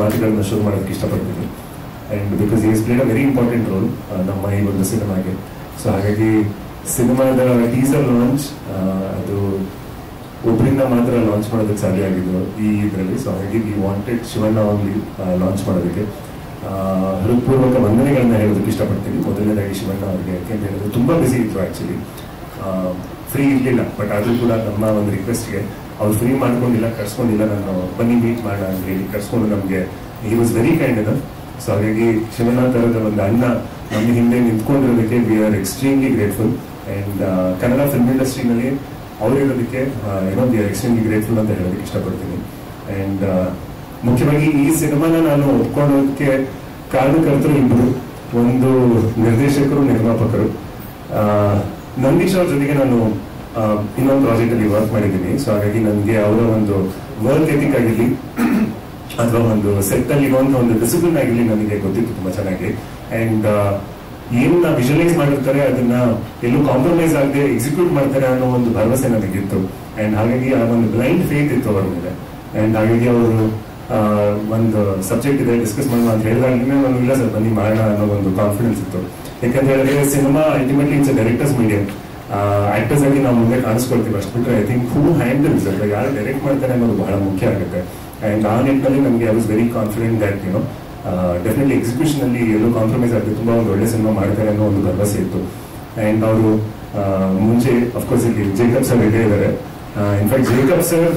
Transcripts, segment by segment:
ಮಾತುಗಳನ್ನ ಶುರು ಮಾಡೋದಕ್ಕೆ ಇಷ್ಟಪಡ್ತೀನಿ. And because is played a very important role ನಮ್ಮ ಈ ಒಂದು ಸಿನಿಮಾಗೆ. ಸೊ ಹಾಗಾಗಿ ಸಿನಿಮಾದ ಟೀಸರ್ ಲಾಂಚ್ ಅದು ಒಬ್ಬರಿಂದ ಮಾತ್ರ ಲಾಂಚ್ ಮಾಡೋದಕ್ಕೆ ಸಾಧ್ಯ ಆಗಿದ್ದು ಈ ಇದರಲ್ಲಿ. ಸೊ ಹಾಗಾಗಿ ವಿ ವಾಂಟೆಡ್ ಶಿವಣ್ಣ ಅವರಲ್ಲಿ ಲಾಂಚ್ ಮಾಡೋದಕ್ಕೆ ಹೃತ್ಪೂರ್ವಕ ವಂದನೆಗಳನ್ನ ಹೇಳೋದಕ್ಕೆ ಇಷ್ಟಪಡ್ತೀನಿ. ಮೊದಲನೇದಾಗಿ ಶಿವಣ್ಣ ಅವರಿಗೆ, ಯಾಕೆಂತ ಹೇಳಿದ್ರೆ ತುಂಬ ಬಿಸಿ ಇತ್ತು ಆ್ಯಕ್ಚುಲಿ, ಫ್ರೀ ಇರಲಿಲ್ಲ. ಬಟ್ ಆದರೂ ಕೂಡ ನಮ್ಮ ಒಂದು ರಿಕ್ವೆಸ್ಟ್ಗೆ ಅವ್ರು ಫ್ರೀ ಮಾಡ್ಕೊಂಡಿಲ್ಲ, ಕರ್ಸ್ಕೊಂಡಿಲ್ಲ, ನಾನು ಬನ್ನಿ ಮೀಟ್ ಮಾಡೋಣ ಅಂತ ಹೇಳಿ ಕರ್ಸ್ಕೊಂಡು ನಮಗೆ ಹಿ ವಾಸ್ ವೆರಿ ಕೈಂಡ್ ಅದ. ಸೊ ಹಾಗಾಗಿ ಶಿವಣ್ಣ ಥರದ ಒಂದು ಅಣ್ಣ ನಮ್ಮ ಹಿಂದೆ ನಿಂತ್ಕೊಂಡಿರೋದಕ್ಕೆ we are extremely grateful. And Kannada film ಇಂಡಸ್ಟ್ರಿನಲ್ಲಿ ಅವರಿರೋದಕ್ಕೆ ವಿ ಆರ್ ಎಕ್ಸ್ಟ್ರೀಮ್ಲಿ ಗ್ರೇಟ್ಫುಲ್ ಅಂತ ಹೇಳೋದಕ್ಕೆ ಇಷ್ಟಪಡ್ತೀನಿ. ಆ್ಯಂಡ್ ಮುಖ್ಯವಾಗಿ ಈ ಸಿನಿಮಾನ ನಾನು ಒಪ್ಕೊಳ್ಳೋದಕ್ಕೆ ಕಾರಣಕರ್ತರು ಇಬ್ಬರು, ಒಂದು ನಿರ್ದೇಶಕರು, ನಿರ್ಮಾಪಕರು. ನಂದೀಶ್ ಅವ್ರ ಜೊತೆಗೆ ನಾನು ಇನ್ನೊಂದು ಪ್ರಾಜೆಕ್ಟ್ ಅಲ್ಲಿ ವರ್ಕ್ ಮಾಡಿದ್ದೀನಿ. ಸೊ ಹಾಗಾಗಿ ನನಗೆ ಅವರ ಒಂದು ವರ್ಕ್ ಎಥಿಕ್ ಆಗಿರಲಿ ಅಥವಾ ಒಂದು ಸೆಟ್ ಅಲ್ಲಿ ಇರುವಂತಹ ಒಂದು ಡಿಸಿಪ್ಲಿನ್ ಆಗಿರಲಿ ನನಗೆ ಗೊತ್ತಿತ್ತು ತುಂಬಾ ಚೆನ್ನಾಗಿ. ಅಂಡ್ ಏನನ್ನ ವಿಜುವಲೈಸ್ ಮಾಡಿರ್ತಾರೆ ಅದನ್ನ ಎಲ್ಲೂ ಕಾಂಪ್ರಮೈಸ್ ಆಗದೆ ಎಕ್ಸಿಕ್ಯೂಟ್ ಮಾಡ್ತಾರೆ ಅನ್ನೋ ಒಂದು ಭರವಸೆ ನನಗಿತ್ತು. ಅಂಡ್ ಹಾಗಾಗಿ ಆ ಒಂದು ಬ್ಲೈಂಡ್ ಫೇತ್ ಇತ್ತು ಅವರ ಮೇಲೆ. ಅಂಡ್ ಹಾಗಾಗಿ ಅವರು ಒಂದು ಸಬ್ಜೆಕ್ಟ್ ಇದೆ ಡಿಸ್ಕಸ್ ಮಾಡೋಣ ಅಂತ ಹೇಳಿದಾಗಲೇ ನಾನು ಇಲ್ಲ ಸರ್ ಬನ್ನಿ ಮಾಡೋಣ ಅನ್ನೋ ಒಂದು ಕಾನ್ಫಿಡೆನ್ಸ್ ಇತ್ತು. ಯಾಕಂತ ಹೇಳಿದ್ರೆ cinema ultimately it's a directors medium. Actors ಆಗಿ ನಾವು ಮುಂದೆ ಕಾಣಿಸ್ಕೊಳ್ತೀವಿ ಅಷ್ಟು ಬಿಟ್ಟರೆ ಐ ಥಿಂಕ್ ಹೂ ಹ್ಯಾಂಡಲ್ಸ್ ಯಾರು ಡೈರೆಕ್ಟ್ ಮಾಡ್ತಾರೆ ಅನ್ನೋದು ಬಹಳ ಮುಖ್ಯ ಆಗುತ್ತೆ. ಅಂಡ್ ಆ ನಿಟ್ಟಿನಲ್ಲಿ ನಮಗೆ I was very confident that definitely execution ಅಲ್ಲಿ ಎಲ್ಲೂ ಕಾಂಪ್ರಮೈಸ್ ಆಗುತ್ತೆ, ತುಂಬಾ ಒಂದು ಒಳ್ಳೆ ಸಿನಿಮಾ ಮಾಡ್ತಾರೆ ಅನ್ನೋ ಒಂದು ಭರವಸೆ ಇತ್ತು. ಅಂಡ್ ಅವರು ಮುಂಚೆ ಅಫ್ಕೋರ್ಸ್ ಇಲ್ಲಿ ಜೇಕಬ್ ಸರ್ ಇದೇ ಇದ್ದಾರೆ. In fact Jacob sir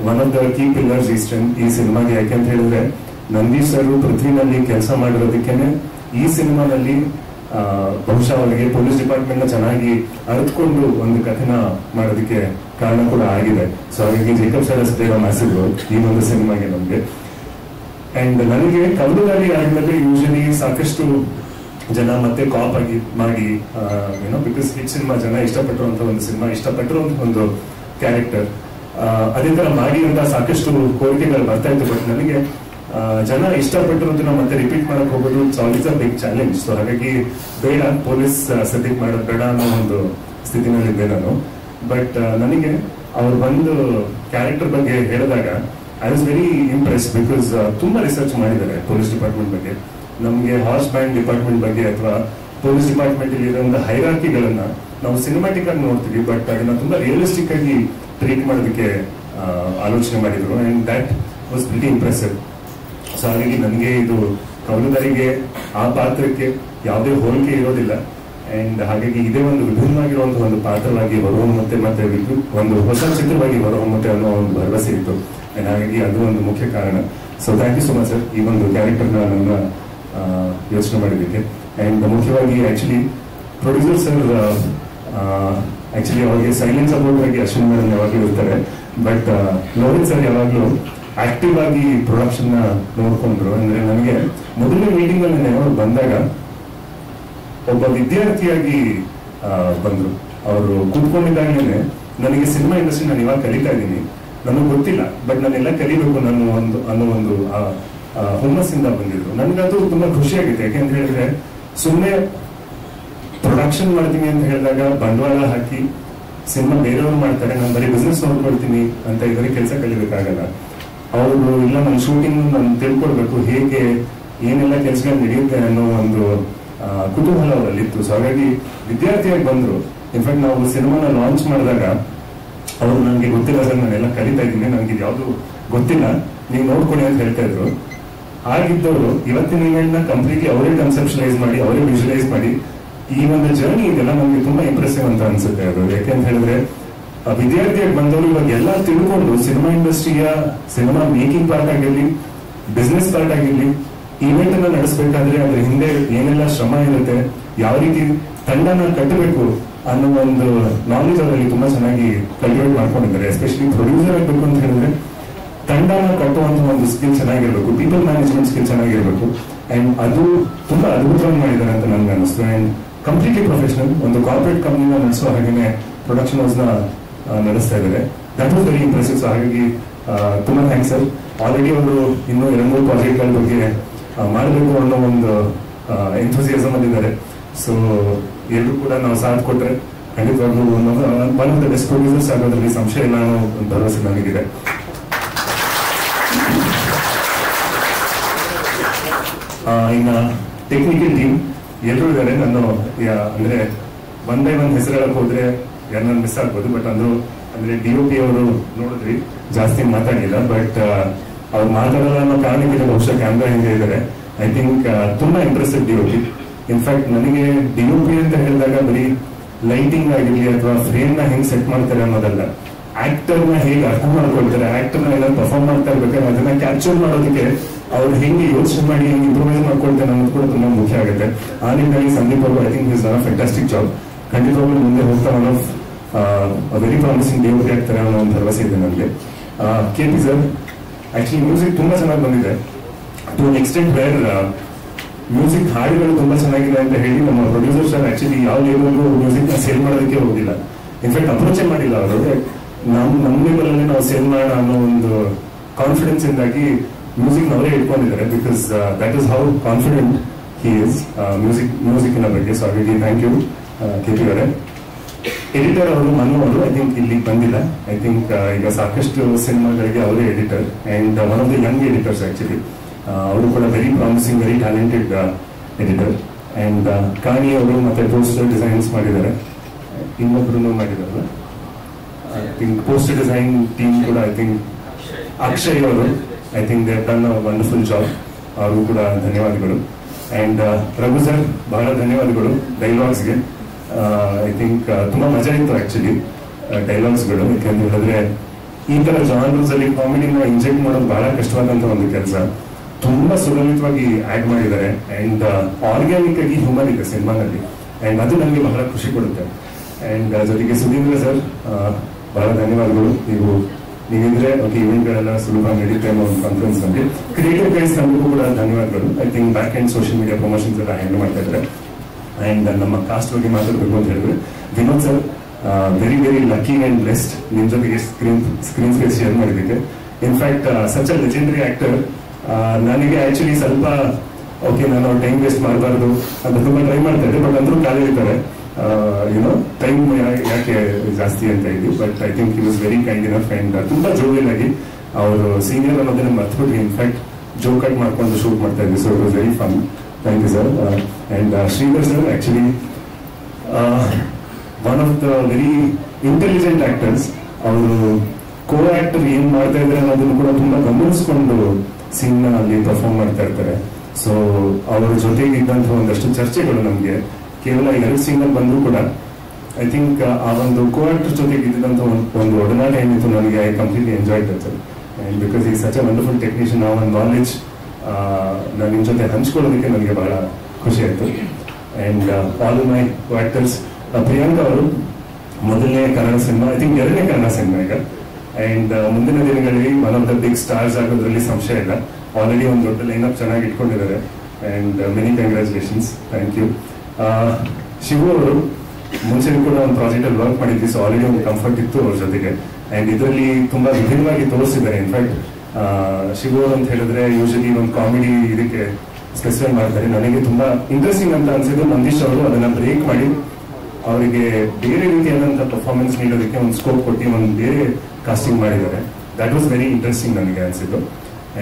one of the key pillars ಈ ಸಿನಿಮಾಗೆ. ಯಾಕೆಂತ ಹೇಳಿದ್ರೆ ನಂದೀಶ್ ಸರ್ ಪೃಥ್ವಿನಲ್ಲಿ ಕೆಲಸ ಮಾಡಿರೋದಕ್ಕೇನೆ ಈ ಸಿನಿಮಾನಲ್ಲಿ ಬಹುಶಃ ಅವರಿಗೆ ಪೊಲೀಸ್ ಡಿಪಾರ್ಟ್ಮೆಂಟ್ ನ ಚೆನ್ನಾಗಿ ಅರ್ಥಕೊಂಡು ಒಂದು ಕಥೆನ ಮಾಡೋದಕ್ಕೆ ಕಾರಣ ಕೂಡ ಆಗಿದೆ. ಸೊ ಹಾಗಾಗಿ ಜೇಕಬ್ ಸರ್ ಅಷ್ಟೇ ಮ್ಯಾಸಿವ್ ರೋಲ್ ಈ ಒಂದು ಸಿನಿಮಾಗೆ ನಮಗೆ. ಅಂಡ್ ನನಗೆ ಕವಲುದಾರಿ ಆದ್ಮೇಲೆ ಯೂಶಲಿ ಸಾಕಷ್ಟು ಜನ ಮತ್ತೆ ಕಾಪ್ ಆಗಿ ಮಾಡಿ ಬಿಕಾಸ್ ಹಿಟ್ ಸಿನಿಮಾ ಜನ ಇಷ್ಟಪಟ್ಟಿರುವಂತ ಒಂದು ಸಿನಿಮಾ, ಇಷ್ಟಪಟ್ಟಿರುವಂತ ಒಂದು ಕ್ಯಾರೆಕ್ಟರ್, ಅದೇ ತರ ಮಾಡಿ ಅಂತ ಸಾಕಷ್ಟು ಕೋರಿಕೆಗಳು ಬರ್ತಾ ಇತ್ತು. ಬಟ್ ನನಗೆ ಜನ ಇಷ್ಟಪಟ್ಟಿರೋದನ್ನ ಮತ್ತೆ ರಿಪೀಟ್ ಮಾಡಕ್ ಹೋಗೋದು it's always a big challenge. So ಹಾಗಾಗಿ ಬೇಡ ಪೊಲೀಸ್ ಸದ್ಯಕ್ಕೆ ಮಾಡೋದು ಬೇಡ ಅನ್ನೋ ಒಂದು ಸ್ಥಿತಿನಲ್ಲಿದ್ದೆ ನಾನು. ಬಟ್ ನನಗೆ ಅವ್ರು ಬಂದು ಕ್ಯಾರೆಕ್ಟರ್ ಬಗ್ಗೆ ಹೇಳಿದಾಗ I was very Impress. Because ತುಂಬಾ ರಿಸರ್ಚ್ ಮಾಡಿದ್ದಾರೆ ಪೊಲೀಸ್ ಡಿಪಾರ್ಟ್ಮೆಂಟ್ ಬಗ್ಗೆ, ನಮಗೆ ಹಾರ್ಸ್ ಬ್ಯಾಂಡ್ ಡಿಪಾರ್ಟ್ಮೆಂಟ್ ಬಗ್ಗೆ ಅಥವಾ ಪೊಲೀಸ್ ಡಿಪಾರ್ಟ್ಮೆಂಟ್ ಅಲ್ಲಿ ಇರುವಂತಹ ಹೈರಾರ್ಕಿಗಳನ್ನ ನಾವು ಸಿನಿಮಾಟಿಕ್ ಆಗಿ ನೋಡ್ತೀವಿ, ಬಟ್ ಅದನ್ನ ತುಂಬಾ ರಿಯಲಿಸ್ಟಿಕ್ ಆಗಿ ಟ್ರೀಟ್ ಮಾಡೋದಕ್ಕೆ ಆಲೋಚನೆ ಮಾಡಿದ್ರು. And that was pretty impressive. So ಹಾಗಾಗಿ ನನಗೆ ಇದು ಕವಲುದಾರಿಗೆ ಆ ಪಾತ್ರಕ್ಕೆ ಯಾವುದೇ ಹೋಲಿಕೆ ಇರೋದಿಲ್ಲ. ಅಂಡ್ ಹಾಗಾಗಿ ಇದೇ ಒಂದು ವಿಭಿನ್ನವಾಗಿರುವಂತಹ ಒಂದು ಪಾತ್ರವಾಗಿ ಹೊರಹೊಮ್ಮುತ್ತೆ, ಮತ್ತೆ ಒಂದು ಹೊಸ ಚಿತ್ರವಾಗಿ ಹೊರಹೊಮ್ಮುತ್ತೆ ಅನ್ನೋ ಒಂದು ಭರವಸೆ ಇತ್ತು. ಅಂಡ್ ಹಾಗಾಗಿ ಅದು ಒಂದು ಮುಖ್ಯ ಕಾರಣ. So thank you so much sir ಈ ಒಂದು ಕ್ಯಾರೆಕ್ಟರ್ನ ನನ್ನ ಯೋಚನೆ ಮಾಡಿದ್ದಕ್ಕೆ. ಅಂಡ್ ಮುಖ್ಯವಾಗಿ ಆಕ್ಚುಲಿ ಪ್ರೊಡ್ಯೂಸರ್ ಸರ್ ಆಕ್ಚುಲಿ ಅವ್ರಿಗೆ ಸೈಲೆನ್ಸ್ ಸಪೋರ್ಟ್ ಆಗಿ ಅಶ್ವಿನ್ ಮೇಡಮ್ ಯಾವಾಗಲೂ ಇರ್ತಾರೆ. ಬಟ್ ಲೋಹಿತ್ ಸರ್ ಯಾವಾಗಲೂ ಆಕ್ಟಿವ್ ಆಗಿ ಪ್ರೊಡಕ್ಷನ್ ನ ನೋಡ್ಕೊಂಡ್ರು. ಅಂದ್ರೆ ನನಗೆ ಮೊದಲನೇ ಮೀಟಿಂಗ್ ಅಲ್ಲಿ ಅವರು ಬಂದಾಗ ಒಬ್ಬ ವಿದ್ಯಾರ್ಥಿಯಾಗಿ ಬಂದ್ರು. ಅವರು ಕೂತ್ಕೊಂಡಿದ್ದಾಗಲೇ ನನಗೆ ಸಿನಿಮಾ ಇಂಡಸ್ಟ್ರಿ ನಾನು ಇವಾಗ ಕಲಿತಾ ಇದ್ದೀನಿ, ನನಗೆ ಗೊತ್ತಿಲ್ಲ, ಬಟ್ ನಾನೆಲ್ಲ ಕಲಿಬೇಕು ಅನ್ನೋ ಒಂದು ಹುಮ್ಮಸ್ಸಿಂದ ಬಂದಿದ್ರು. ನನ್ಗದು ತುಂಬಾ ಖುಷಿಯಾಗಿದೆ. ಯಾಕೆಂತ ಹೇಳಿದ್ರೆ ಸುಮ್ಮನೆ ಪ್ರೊಡಕ್ಷನ್ ಮಾಡ್ತೀನಿ ಅಂತ ಹೇಳಿದಾಗ ಬಂಡವಾಳ ಹಾಕಿ ಸಿನಿಮಾ ಬೇರೆಯವ್ರು ಮಾಡ್ತಾರೆ, ನಾನು ಬರೀ ಬಿಸ್ನೆಸ್ ನೋಡ್ಕೊಳ್ತೀನಿ ಅಂತ ಇದ್ರೆ ಕೆಲಸ ಕಲಿಬೇಕಾಗಲ್ಲ. ಅವರು ಇಲ್ಲ ನನ್ನ ಶೂಟಿಂಗ್ ನಾನು ತಿಳ್ಕೊಳ್ಬೇಕು, ಹೇಗೆ ಏನೆಲ್ಲ ಕೆಲಸಗಳು ನಡೆಯುತ್ತೆ ಅನ್ನೋ ಒಂದು ಕುತೂಹಲ ಅವರಲ್ಲಿತ್ತು. ಸೊ ಹಾಗಾಗಿ ವಿದ್ಯಾರ್ಥಿಯಾಗಿ ಬಂದ್ರು. ಇನ್ಫ್ಯಾಕ್ಟ್ ನಾವು ಸಿನಿಮಾನ ಲಾಂಚ್ ಮಾಡಿದಾಗ ಅವರು ನನಗೆ ಗೊತ್ತಿಲ್ಲ ಸರ್, ನಾನೆಲ್ಲ ಕಲಿತಾ ಇದ್ದೀನಿ, ನನಗೆ ಇದು ಯಾವುದು ಗೊತ್ತಿಲ್ಲ, ನೀವು ನೋಡ್ಕೊಳ್ಳಿ ಅಂತ ಹೇಳ್ತಾ ಇದ್ರು. ಆಗಿದ್ದವರು ಇವತ್ತಿನ ಇವೆಂಟ್ನ ಕಂಪ್ಲೀಟ್ಲಿ ಅವರೇ ಕನ್ಸೆಪ್ಷನಲೈಸ್ ಮಾಡಿ, ಅವರೇ ವಿಜುವಲೈಸ್ ಮಾಡಿ ಈ ಒಂದು ಜರ್ನಿ ಇದೆಲ್ಲ ನಮಗೆ ತುಂಬಾ ಇಂಪ್ರೆಸಿವ್ ಅಂತ ಅನ್ಸುತ್ತೆ ಅದು. ಯಾಕೆಂತ ಹೇಳಿದ್ರೆ ವಿದ್ಯಾರ್ಥಿಯಾಗಿ ಬಂದವರು ಇವಾಗ ಎಲ್ಲ ತಿಳ್ಕೊಂಡು ಸಿನಿಮಾ ಇಂಡಸ್ಟ್ರಿಯ ಸಿನಿಮಾ ಮೇಕಿಂಗ್ ಪಾರ್ಟ್ ಆಗಿರ್ಲಿ, ಬಿಸ್ನೆಸ್ ಪಾರ್ಟ್ ಆಗಿರ್ಲಿ, ಈವೆಂಟ್ ಅನ್ನ ನಡೆಸಬೇಕಾದ್ರೆ ಅದ್ರ ಹಿಂದೆ ಏನೆಲ್ಲ ಶ್ರಮ ಇರುತ್ತೆ, ಯಾವ ರೀತಿ ತಂಡನ ಕಟ್ಟಬೇಕು ಅನ್ನೋ ಒಂದು ನಾಲೆಜ್ ಅವರಲ್ಲಿ ತುಂಬಾ ಚೆನ್ನಾಗಿ ಕಲ್ಟಿವೇಟ್ ಮಾಡ್ಕೊಂಡಿದ್ದಾರೆ. ಎಸ್ಪೆಷಲಿ ಪ್ರೊಡ್ಯೂಸರ್ ಆಗಬೇಕು ಅಂತ ಹೇಳಿದ್ರೆ ತಂಡನ ಕಟ್ಟುವಂತ ಒಂದು ಸ್ಕಿಲ್ ಚೆನ್ನಾಗಿರ್ಬೇಕು, ಪೀಪಲ್ ಮ್ಯಾನೇಜ್ಮೆಂಟ್ ಸ್ಕಿಲ್ ಚೆನ್ನಾಗಿರ್ಬೇಕು. ಅಂಡ್ ಅದು ತುಂಬಾ ಅದ್ಭುತವಾಗಿ ಮಾಡಿದ್ದಾರೆ ಅಂತ ನನ್ಗೆ ಅನಿಸ್ತು. ಅಂಡ್ ಕಂಪ್ಲೀಟ್ಲಿ ಪ್ರೊಫೆಷನಲ್ ಒಂದು ಕಾರ್ಪೊರೇಟ್ ಕಂಪ್ನಿನ ನಡೆಸೋ ಹಾಗೇನೆ ಪ್ರೊಡಕ್ಷನ್ ಹೌಸ್ ನ ನಡೆಸ್ತಾ ಇದ್ದಾರೆ. That was very impressive. So ಹಾಗಾಗಿ ತುಂಬಾ ಥ್ಯಾಂಕ್ಸ್ ಸರ್. ಆಲ್ರೆಡಿ ಅವರು ಇನ್ನೂ 2-3 ಪ್ರಾಜೆಕ್ಟ್ಗಳ ಬಗ್ಗೆ ಮಾಡಬೇಕು ಅನ್ನೋ ಒಂದು ಎಂಥೂಸಿಯಾಸಮ್ ಅಲ್ಲಿದ್ದಾರೆ. ಸೊ ಎಲ್ಲರೂ ಕೂಡ ನಾವು ಸಾಥ್ ಕೊಟ್ರೆ ಖಂಡಿತವಾಗ್ಲೂ one of the best producers ಆಗೋದ್ರಲ್ಲಿ ಸಂಶಯ ಇಲ್ಲ ಅನ್ನೋ ಭರವಸೆ ನನಗಿದೆ. ಇನ್ನು ಟೆಕ್ನಿಕಲ್ ಟೀಮ್ ಎಲ್ಲರೂ ಇದ್ದಾರೆ. ನಾನು ಅಂದ್ರೆ ಒನ್ ಬೈ ಒನ್ ಹೆಸರು ಹೇಳಕ್ ಹೋದ್ರೆ ಯಾರನ್ನ ಮಿಸ್ ಆಗ್ಬೋದು, ಬಟ್ ಅಂದ್ರೆ DOP ಅವರು ನೋಡಿದ್ರಿ ಜಾಸ್ತಿ ಮಾತಾಡಿಲ್ಲ, ಬಟ್ ಅವ್ರು ಮಾತಾಡೋಲ್ಲ ಅನ್ನೋ ಕಾರಣಕ್ಕೆ ಬಹುಶಃ ಕ್ಯಾಮ್ರಾ ಹಿಂದೆ ಇದ್ದಾರೆ. ಐ ಥಿಂಕ್ ತುಂಬಾ ಇಂಪ್ರೆಸಿವ್ DOP. ಇನ್ಫ್ಯಾಕ್ಟ್ ನನಗೆ DOP ಅಂತ ಹೇಳಿದಾಗ ಬರೀ ಲೈಟಿಂಗ್ ಆಗಿರ್ಲಿ ಅಥವಾ ಫ್ರೇಮ್ ನ ಹೆಂಗ್ ಸೆಟ್ ಮಾಡ್ತಾರೆ ಅನ್ನೋದಲ್ಲ, ಆಕ್ಟರ್ ನ ಹೇಗೆ ಅರ್ಥ ಮಾಡ್ಕೊಳ್ತಾರೆ, ಆಕ್ಟರ್ ನ ಏನಾದ್ರು ಪರ್ಫಾರ್ಮ್ ಮಾಡ್ತಾ ಇರ್ಬೇಕಾದ್ರೆ ಅದನ್ನ ಕ್ಯಾಪ್ಚರ್ ಮಾಡೋದಕ್ಕೆ ಅವ್ರು ಹೆಂಗೆ ಯೋಚನೆ ಮಾಡಿ ಹೆಂಗೆ ಇಂಪ್ರೂವೈಸ್ ಮಾಡ್ಕೊಳ್ತಾರೆ ಅನ್ನೋದು ಕೂಡ ತುಂಬಾ ಮುಖ್ಯ ಆಗುತ್ತೆ. ಆ ನಿಟ್ಟಿನಲ್ಲಿ ಸಂದೀಪ್ ಅವರು I think is done a fantastic job. ಖಂಡಿತವಾಗ್ಲೂ ಮುಂದೆ ಹೋಗ್ತಾ one of very promising DOP ಆಗ್ತಾರೆ ಅನ್ನೋ ಒಂದು ಭರವಸೆ ಇದೆ ನನಗೆ. KP ಸರ್ ಆಕ್ಚುಲಿ ಮ್ಯೂಸಿಕ್ ತುಂಬಾ ಚೆನ್ನಾಗಿ ಬಂದಿದೆ, to an extent where music ಹಾಡುಗಳು ತುಂಬಾ ಚೆನ್ನಾಗಿದೆ ಅಂತ ಹೇಳಿ ನಮ್ಮ ಪ್ರೊಡ್ಯೂಸರ್ ಸರ್ ಆಕ್ಚುಲಿ ಯಾವ ಲೆವೆಲ್ಗೂ ಮ್ಯೂಸಿಕ್ ನ ಸೇಲ್ ಮಾಡೋದಕ್ಕೆ ಹೋಗಿಲ್ಲ. ಇನ್ಫ್ಯಾಕ್ಟ್ ಅಪ್ರೋಚೇ ಮಾಡಿಲ್ಲ ಅವರು. ನಮ್ಮ ಲೆವೆಲ್ ಅಲ್ಲಿ ನಾವು ಸೇಲ್ ಮಾಡೋಣ ಅನ್ನೋ ಒಂದು ಕಾನ್ಫಿಡೆನ್ಸ್ ಇಂದಾಗಿ ಮ್ಯೂಸಿಕ್ ಅವರೇ ಇಟ್ಕೊಂಡಿದ್ದಾರೆ. Because that is how confident he is ಮ್ಯೂಸಿಕ್ನ ಬಗ್ಗೆ. ಸೊ ಹಾಗಾಗಿ ಥ್ಯಾಂಕ್ ಯು KP ಅವರೇ. ಎಡಿಟರ್ ಅವರು ಮನು ಅವರು ಐ ಥಿಂಕ್ ಇಲ್ಲಿ ಬಂದಿಲ್ಲ. ಐ ಥಿಂಕ್ ಈಗ ಸಾಕಷ್ಟು ಸಿನಿಮಾಗಳಿಗೆ ಅವರೇ editor and one of the young editors actually. ಅವರು ಕೂಡ very promising, very talented editor. And Kani ಅವರು ಮತ್ತೆ ಪೋಸ್ಟರ್ ಡಿಸೈನ್ಸ್ ಮಾಡಿದ್ದಾರೆ, ಇನ್ನೊಬ್ರು ಮಾಡಿದಾರಲ್ಲ. I think poster design team ಕೂಡ ಐ ಥಿಂಕ್ ಅಕ್ಷಯ್ ಅವರು I think they done a wonderful job. ಅವರು ಕೂಡ ಧನ್ಯವಾದಗಳು. ಅಂಡ್ ರಘು ಸರ್ ಬಹಳ ಧನ್ಯವಾದಗಳು ಡೈಲಾಗ್ಸ್ಗೆ. ಐ ಥಿಂಕ್ ತುಂಬಾ ಮಜಾ ಇತ್ತು ಆಕ್ಚುಲಿ ಡೈಲಾಗ್ಸ್ಗಳು. ಯಾಕಂತ ಹೇಳಿದ್ರೆ ಈ ತರ ಜಾನರ್ಸ್ ಅಲ್ಲಿ ಕಾಮಿಡಿನ ಇಂಜೆಕ್ಟ್ ಮಾಡೋದು ಬಹಳ ಕಷ್ಟವಾದಂತ ಒಂದು ಕೆಲಸ. ತುಂಬಾ ಸುಲಲಿತವಾಗಿ ಆಡ್ ಮಾಡಿದ್ದಾರೆ ಅಂಡ್ ಆರ್ಗ್ಯಾನಿಕ್ ಆಗಿ ಹ್ಯೂಮನ್ ಇದೆ ಸಿನಿಮಾನಲ್ಲಿ, ಅಂಡ್ ಅದು ನನಗೆ ಬಹಳ ಖುಷಿ ಕೊಡುತ್ತೆ. ಅಂಡ್ ಜೊತೆಗೆ ಸುಧೀಂದ್ರ ಸರ್ ಬಹಳ ಧನ್ಯವಾದಗಳು. ನೀವಿದ್ರೆ ಇವೆಂಟ್ಗಳೆಲ್ಲ ಸುಲಭ ನಡೀತೆ ಅನ್ನೋ ಒಂದು ಕಾನ್ಫಿಡೆನ್ಸ್ ನಮಗೆ. ಕ್ರಿಯೇಟಿವ್ ಗೈಸ್ ನಮಗೂ ಕೂಡ ಧನ್ಯವಾದಗಳು. I think back and social media promotions ಎಲ್ಲ ಹ್ಯಾಂಡಲ್ ಮಾಡ್ತಾ ಇದ್ದಾರೆ. ಅಂಡ್ ನಮ್ಮ ಕಾಸ್ಟ್ ಬಗ್ಗೆ ಮಾತಾಡಬೇಕು ಅಂತ ಹೇಳಿದ್ರೆ Vinod sir very very lucky and blessed ನಿಮ್ ಜೊತೆಗೆ ಸ್ಕ್ರೀನ್ ಸ್ಪೇಸ್ ಶೇರ್ ಮಾಡಿದ್ದಕ್ಕೆ. In fact such a legendary actor. ನನಗೆ ಆಕ್ಚುಲಿ ಸ್ವಲ್ಪ ನಾನು ಟೈಮ್ ವೇಸ್ಟ್ ಮಾಡಬಾರ್ದು ಅಂತ ತುಂಬಾ ಟ್ರೈ ಮಾಡ್ತಾ ಇದ್ದೆ, ಬಟ್ ಅಂದ್ರೂ ಖಾಲಿ ಇರ್ತಾರೆ ಯುನೋ ಟೈಮ್ ಯಾಕೆ ಜಾಸ್ತಿ ಅಂತ ಇದ್ವಿ. But I think he was very kind enough and ತುಂಬಾ ಜೋವಿಯಲ್ ಆಗಿ ಅವರು ಸೀನಿಯರ್ ಅನ್ನೋದನ್ನ ಮರ್ತ್ಬಿಟ್ವಿ. ಇನ್ಫ್ಯಾಕ್ಟ್ ಜೋ ಕಟ್ ಮಾಡ್ಕೊಂಡು ಶೂಟ್ ಮಾಡ್ತಾ ಇದ್ವಿ. So it was very fun. Thank you sir. And Shridhar sir actually one of the very intelligent actors. ಅವರು ಕೋ ಆಕ್ಟರ್ ಏನ್ ಮಾಡ್ತಾ ಇದ್ದಾರೆ ಅನ್ನೋದನ್ನು ಕೂಡ ತುಂಬಾ ಗಮನಿಸ್ಕೊಂಡು ಸೀನ್ ಅಲ್ಲಿ ಪರ್ಫಾರ್ಮ್ ಮಾಡ್ತಾ ಇರ್ತಾರೆ. ಸೊ ಅವರ ಜೊತೆಗೆ ಇದ್ದಂತಹ ಒಂದಷ್ಟು ಚರ್ಚೆಗಳು ನಮ್ಗೆ ಕೇವಲ 2 ಸೀನ್ ಅಲ್ಲಿ ಬಂದ್ರು ಕೂಡ ಐ ಥಿಂಕ್ ಆ ಒಂದು ಕೋ ಆಕ್ಟರ್ ಜೊತೆಗೆ ಇದ್ದಂತ ಒಂದು ಒಡನಾಟ ಏನಿತ್ತು ನನಗೆ I completely enjoy that sir. And because ಈ ಸಚ್ ಅ ವಂಡರ್ಫುಲ್ ಟೆಕ್ನಿಷಿಯನ್, ಆ ಒಂದು ನಾಲೆಜ್ ನಾನು ನಿಮ್ ಜೊತೆ ಹಂಚ್ಕೊಳ್ಳೋದಕ್ಕೆ ನನಗೆ ಬಹಳ ಖುಷಿ ಆಯ್ತು. And all my co actors, Priyanka ಅವರು ಮೊದಲನೇ ಕನ್ನಡ ಸಿನಿಮಾ, ಐ ಥಿಂಕ್ 2ನೇ ಕನ್ನಡ ಸಿನಿಮಾ ಈಗ. ಅಂಡ್ ಮುಂದಿನ ದಿನಗಳಲ್ಲಿ one of the big stars ಆಗೋದ್ರಲ್ಲಿ ಸಂಶಯ ಇಲ್ಲ. ಆಲ್ರೆಡಿ ಒಂದು ದೊಡ್ಡ ಲೈನ್ ಅಪ್ ಚೆನ್ನಾಗಿ ಇಟ್ಕೊಂಡಿದ್ದಾರೆ. And many congratulations. Thank you. Shivu ಅವರು ಮುಂಚೆ ಕೂಡ ಒಂದು ಪ್ರಾಜೆಕ್ಟ್ ಅಲ್ಲಿ ವರ್ಕ್ ಮಾಡಿದ್ವಿ. ಸೊ ಆಲ್ರೆಡಿ ಒಂದು ಕಂಫರ್ಟ್ ಇತ್ತು ಅವ್ರ ಜೊತೆಗೆ. ಅಂಡ್ ಇದರಲ್ಲಿ ತುಂಬಾ ವಿಭಿನ್ನವಾಗಿ ತೋರಿಸಿದ್ದಾರೆ. ಇನ್ಫ್ಯಾಕ್ಟ್ ಶಿವು ಅಂತ ಹೇಳಿದ್ರೆ ಯೂಶಲಿ ಒಂದು ಕಾಮಿಡಿ ಇದಕ್ಕೆ ಸ್ಪೆಸಿಫೈ ಮಾಡ್ತಾರೆ. ನನಗೆ ತುಂಬಾ ಇಂಟ್ರೆಸ್ಟಿಂಗ್ ಅಂತ ಅನ್ಸಿದ್ದು ನಂದೀಶ್ ಅವರು ಅದನ್ನ ಬ್ರೇಕ್ ಮಾಡಿ ಅವರಿಗೆ ಬೇರೆ ರೀತಿಯಾದಂತಹ ಪರ್ಫಾರ್ಮೆನ್ಸ್ ನೀಡೋದಕ್ಕೆ ಒಂದು ಸ್ಕೋಪ್ ಕೊಟ್ಟು ಒಂದು ಬೇರೆ ಕಾಸ್ಟಿಂಗ್ ಮಾಡಿದ್ದಾರೆ. ದಟ್ ವಾಸ್ ವೆರಿ ಇಂಟ್ರೆಸ್ಟಿಂಗ್ ನನಗೆ ಅನ್ಸಿದ್ದು.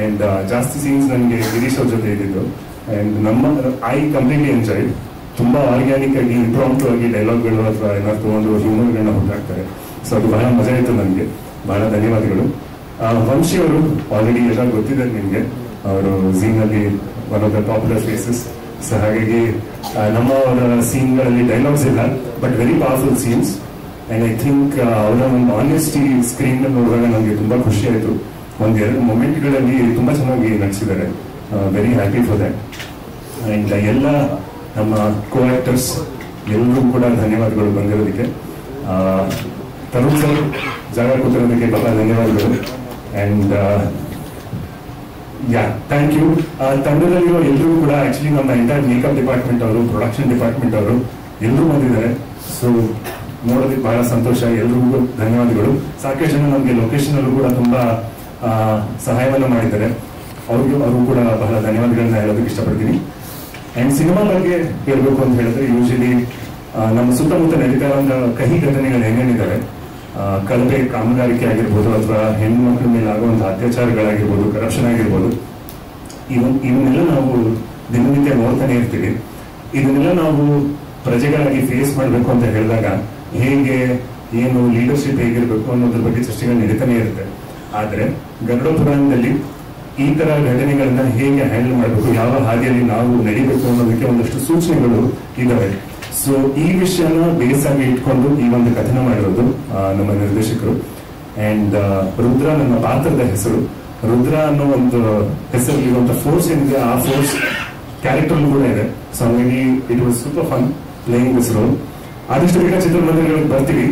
ಅಂಡ್ ಜಾಸ್ತಿ ಸೀನ್ಸ್ ನನಗೆ ಗಿರೀಶ್ ಅವ್ರ ಜೊತೆ ಇದ್ದಿದ್ದು. And I completely enjoy. ತುಂಬಾ ಆರ್ಗ್ಯಾನಿಕ್ ಆಗಿ ಇಂಪ್ರಾಂಪ್ಟು ಆಗಿ ಡೈಲಾಗ್ಗಳು ಅಥವಾ ಏನಾದ್ರು ತಗೊಂಡು ಹ್ಯೂಮರ್ಗಳನ್ನ ಹುಟ್ಟಾಕ್ತಾರೆ. ಸೊ ಅದು ಬಹಳ ಮಜಾ ಇತ್ತು ನನಗೆ. ಬಹಳ ಧನ್ಯವಾದಗಳು. ವಂಶಿ ಅವರು ಆಲ್ರೆಡಿ ಎಲ್ಲ ಗೊತ್ತಿದ್ದಾರೆ ನಿಮ್ಗೆ. ಅವರು ಝೀನಲ್ಲಿ one of the popular faces. So ಹಾಗಾಗಿ ನಮ್ಮ ಅವರ ಸೀನ್ಗಳಲ್ಲಿ ಡೈಲಾಗ್ಸ್ ಇಲ್ಲ, but very powerful scenes. And I think ಅವರ ಒಂದು ಆನೆಸ್ಟಿ ಸ್ಕ್ರೀನ್ ನೋಡುವಾಗ ನನಗೆ ತುಂಬಾ ಖುಷಿ ಆಯ್ತು. 1-2 ಮೊಮೆಂಟ್ಗಳಲ್ಲಿ ತುಂಬಾ ಚೆನ್ನಾಗಿ ನಟಿಸಿದ್ದಾರೆ. Very happy for that. And ಎಲ್ಲ ನಮ್ಮ ಕೋ ಆಕ್ಟರ್ಸ್ ಎಲ್ಲರೂ ಕೂಡ ಧನ್ಯವಾದಗಳು ಬಂದಿರೋದಕ್ಕೆ. ತರುಣ್ ಸರ್ ಜಾಗ ಕೂತಿರೋದಕ್ಕೆ ಬಹಳ ಧನ್ಯವಾದಗಳು. And thank you. ತಂಡದಲ್ಲಿರೋ ಎಲ್ಲರೂ ಕೂಡ ಆಕ್ಚುಲಿ ನಮ್ಮ ಎಂಟೈರ್ ಮೇಕಪ್ ಡಿಪಾರ್ಟ್ಮೆಂಟ್ ಅವರು, ಪ್ರೊಡಕ್ಷನ್ ಡಿಪಾರ್ಟ್ಮೆಂಟ್ ಅವರು ಎಲ್ಲರೂ ಬಂದಿದ್ದಾರೆ. ಸೊ ನೋಡೋದಕ್ಕೆ ಬಹಳ ಸಂತೋಷ. ಎಲ್ರಿಗೂ ಧನ್ಯವಾದಗಳು. ಸಾಕಷ್ಟು ಜನ ನಮಗೆ ಲೊಕೇಶನ್ ಅಲ್ಲೂ ಕೂಡ ತುಂಬಾ ಸಹಾಯವನ್ನ ಮಾಡಿದ್ದಾರೆ. ಅವರು ಕೂಡ ಬಹಳ ಧನ್ಯವಾದಗಳನ್ನ ಹೇಳೋದಕ್ಕೆ ಇಷ್ಟಪಡ್ತೀನಿ. ಅಂಡ್ ಸಿನಿಮಾ ಬಗ್ಗೆ ಹೇಳ್ಬೇಕು ಅಂತ ಹೇಳಿದ್ರೆ ಯೂಶಲಿ ನಮ್ಮ ಸುತ್ತಮುತ್ತ ನಡೀತಾ ಇರೋ ಕಹಿ ಘಟನೆಗಳು ಏನೇನಿದ್ದಾವೆ, ಕಳಪೆ ಕಾಮಗಾರಿಕೆ ಆಗಿರ್ಬೋದು ಅಥವಾ ಹೆಣ್ಮಕ್ಳ ಮೇಲೆ ಆಗುವಂತಹ ಅತ್ಯಾಚಾರಗಳಾಗಿರ್ಬೋದು, ಕರಪ್ಷನ್ ಆಗಿರ್ಬೋದು, ಇವನ್ನೆಲ್ಲ ನಾವು ದಿನನಿತ್ಯ ನೋಡ್ತಾನೆ ಇರ್ತೀವಿ. ಇದನ್ನೆಲ್ಲ ನಾವು ಪ್ರಜೆಗಳಾಗಿ ಫೇಸ್ ಮಾಡಬೇಕು ಅಂತ ಹೇಳಿದಾಗ ಹೇಗೆ ಏನು ಲೀಡರ್ಶಿಪ್ ಹೇಗಿರ್ಬೇಕು ಅನ್ನೋದ್ರ ಬಗ್ಗೆ ಚರ್ಚೆಗಳು ನಡೀತಾನೆ ಇರುತ್ತೆ. ಆದ್ರೆ ಗರುಡ ಪುರಾಣದಲ್ಲಿ ಈ ತರ ಘಟನೆಗಳನ್ನ ಹೇಗೆ ಹ್ಯಾಂಡಲ್ ಮಾಡಬೇಕು, ಯಾವ ಹಾದಿಯಲ್ಲಿ ನಾವು ನಡಿಬೇಕು ಅನ್ನೋದಕ್ಕೆ ಒಂದಷ್ಟು ಸೂಚನೆಗಳು ಇದಾವೆ. ಸೊ ಈ ವಿಷಯನ ಬೇಸ್ ಆಗಿ ಇಟ್ಕೊಂಡು ಈ ಒಂದು ಕಥನ ಮಾಡಿರೋದು ನಮ್ಮ ನಿರ್ದೇಶಕರು. ಅಂಡ್ ರುದ್ರ ನನ್ನ ಪಾತ್ರದ ಹೆಸರು. ರುದ್ರ ಅನ್ನೋ ಒಂದು ಹೆಸರಲ್ಲಿರುವಂತ ಫೋರ್ಸ್ ಏನಿದೆ ಆ ಫೋರ್ಸ್ ಕ್ಯಾರೆಕ್ಟರ್ ಕೂಡ ಇದೆ. ಸೊ ಹಾಗಾಗಿ it was super fun playing this roll. ಆದಷ್ಟು ಬೇಗ ಚಿತ್ರಮಂದಿರಗಳಿಗೆ ಬರ್ತೀವಿ.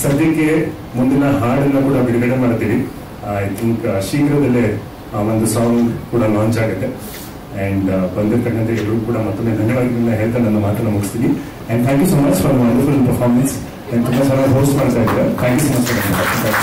ಸದ್ಯಕ್ಕೆ ಮುಂದಿನ ಹಾಡನ್ನ ಕೂಡ ಬಿಡುಗಡೆ ಮಾಡ್ತೀವಿ. ಐ ಥಿಂಕ್ ಶೀಘ್ರದಲ್ಲೇ ಒಂದು ಸಾಂಗ್ ಕೂಡ ಲಾಂಚ್ ಆಗುತ್ತೆ. ಅಂಡ್ ಬಂದಿರ್ತಕ್ಕಂಥ ಎಲ್ಲರೂ ಕೂಡ ಮತ್ತೊಮ್ಮೆ ಧನ್ಯವಾದಗಳನ್ನ ಹೇಳ್ತಾ ನನ್ನ ಮಾತನ್ನು ಮುಗಿಸ್ತೀನಿ. And thank you so much for wonderful performance. ತುಂಬಾ ಚೆನ್ನಾಗಿ ಹೋಸ್ಟ್ ಮಾಡ್ತಾ ಇದ್ದಾರೆ. Thank you so much.